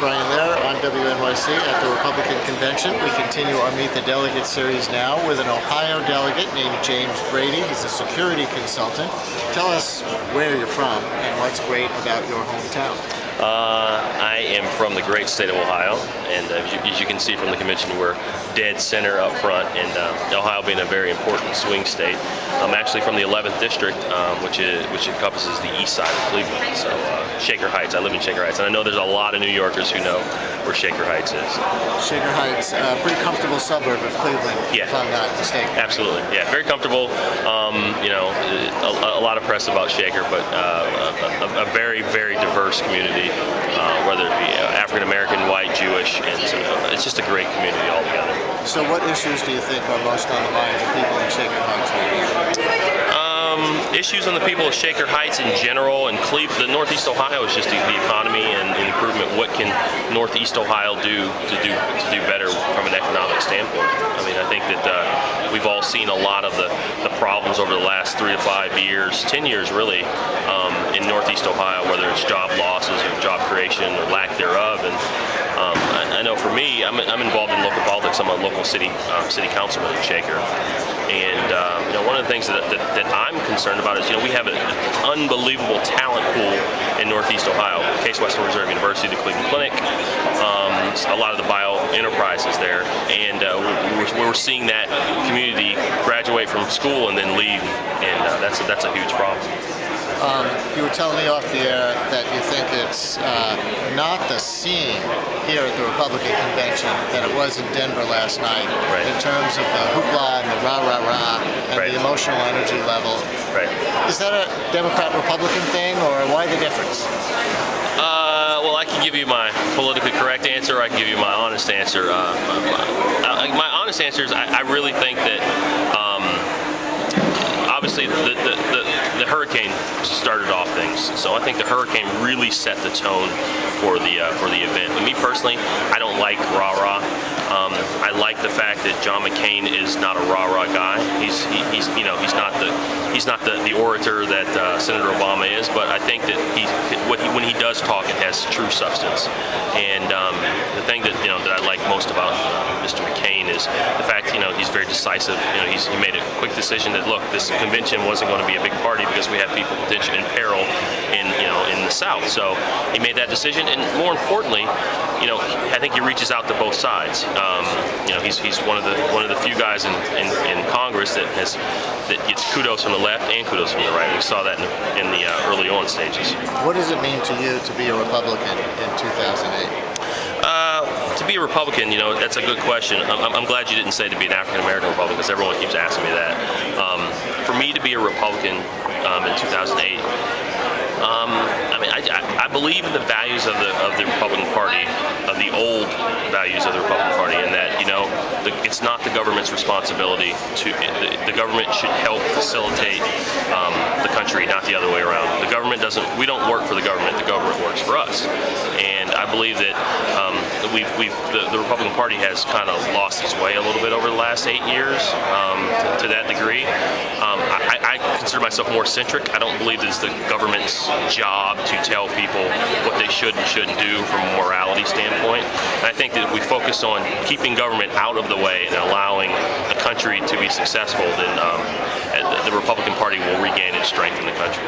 Brian Lehrer on WNYC at the Republican Convention. We continue our Meet the Delegate series now with an Ohio delegate named James Brady. He's a security consultant. Tell us where you're from and what's great about your hometown. I am from the great state of Ohio, and as you can see from the convention, we're dead center up front, and Ohio being a very important swing state. I'm actually from the 11th district, which encompasses the east side of Cleveland, so Shaker Heights. I live in Shaker Heights, and I know there's a lot of New Yorkers who know where Shaker Heights is. Shaker Heights, a pretty comfortable suburb of Cleveland, yeah, if I'm not mistaken. Absolutely, yeah, very comfortable. A lot of press about Shaker, but a very, very diverse community, whether it be African American, white, Jewish, and it's just a great community altogether. So what issues do you think are most on the minds of people in Shaker Heights right now? Issues on the people of Shaker Heights in general, and Cleveland, the Northeast Ohio is just the economy and improvement. What can Northeast Ohio do to do better from an economic standpoint? I mean, I think that we've all seen a lot of the problems over the last 3 to 5 years, 10 years really, in Northeast Ohio, whether it's job losses or job creation or lack thereof. And I know for me, I'm involved in local politics. I'm a local city councilman in Shaker, and one of the things that I'm concerned about is we have an unbelievable talent pool in Northeast Ohio. Case Western Reserve University, the Cleveland Clinic, a lot of the bio enterprises there, and we're seeing that community graduate from school and then leave, and that's a huge problem. You were telling me off the air that you think it's not the scene here at the Republican Convention that it was in Denver last night, right, in terms of the hoopla and the rah-rah-rah and right, the emotional energy level. Right. Is that a Democrat-Republican thing, or why the difference? Well, I can give you my politically correct answer. I can give you my honest answer. My honest answer is I really think that obviously the hurricane started off things, so I think the hurricane really set the tone for the event. But me personally, I don't like rah-rah. I like the fact that John McCain is not a rah-rah guy. He's not the orator that Senator Obama is, but I think that when he does talk, it has true substance. And the thing that I like most about Mr. McCain is the fact he's very decisive. He made a quick decision that, look, this convention wasn't going to be a big party because we have people potentially in peril in the South. So he made that decision, and more importantly, I think he reaches out to both sides. He's one of the few guys in Congress that gets kudos from the left and kudos from the right. We saw that in the early on stages. What does it mean to you to be a Republican in 2008? To be a Republican, that's a good question. I'm glad you didn't say to be an African American Republican, because everyone keeps asking me that. For me to be a Republican in 2008, I believe in the values of the Republican Party, of the old values of the Republican Party, and that it's not the government's responsibility the government should help facilitate the country, not the other way around. The government we don't work for the government works for us, and I believe that the Republican Party has kind of lost its way a little bit over the last 8 years to that degree. I consider myself more centric. I don't believe it's the government's job to tell people what they should and shouldn't do from a morality standpoint. And I think that if we focus on keeping government out of the way and allowing the country to be successful, then the Republican Party will regain its strength in the country.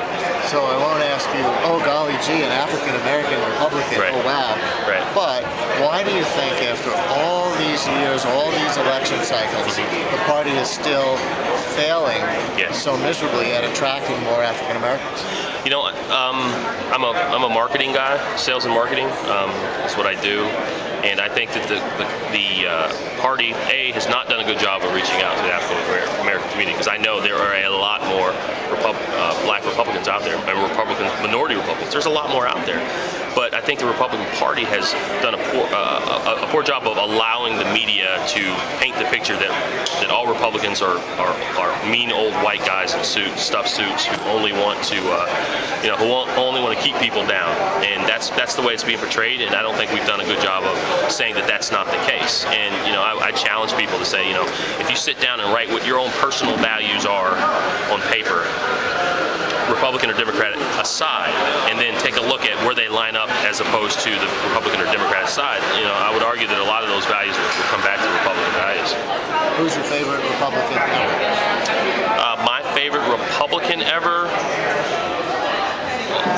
So I won't ask you, oh golly gee, an African American Republican, right, oh wow. Right. But why do you think after all these years, all these election cycles, the party is still failing so miserably at attracting more African Americans? I'm a marketing guy, sales and marketing. That's what I do, and I think that the party has not done a good job of reaching out to the African American community, because I know there are a lot more black Republicans out there, and minority Republicans. There's a lot more out there, but I think the Republican Party has done a poor job of allowing the media to paint the picture that all Republicans are mean old white guys in stuffed suits who only want to keep people down, and that's the way it's being portrayed. And I don't think we've done a good job of saying that that's not the case. And I challenge people to say, if you sit down and write what your own personal values are on paper, Republican or Democrat aside, and then take a look at where they line up as opposed to the Republican or Democrat side, I would argue that a lot of those values will come back to Republican values. Who's your favorite Republican ever? My favorite Republican ever?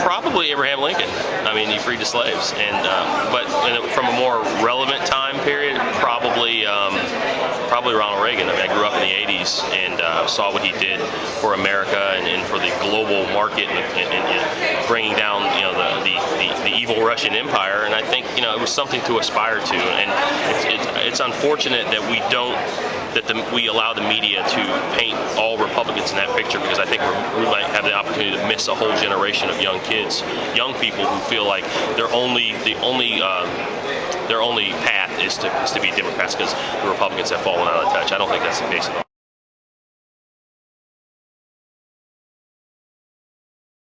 Probably Abraham Lincoln. I mean, he freed the slaves, but from a more relevant time period, probably Ronald Reagan. I mean, I grew up in the '80s and saw what he did for America and for the global market and bringing down the evil Russian Empire. And I think it was something to aspire to. And it's unfortunate that we allow the media to paint all Republicans in that picture, because I think we might have the opportunity to miss a whole generation of young kids, young people who feel like their only path is to be Democrats because the Republicans have fallen out of touch. I don't think that's the case at all.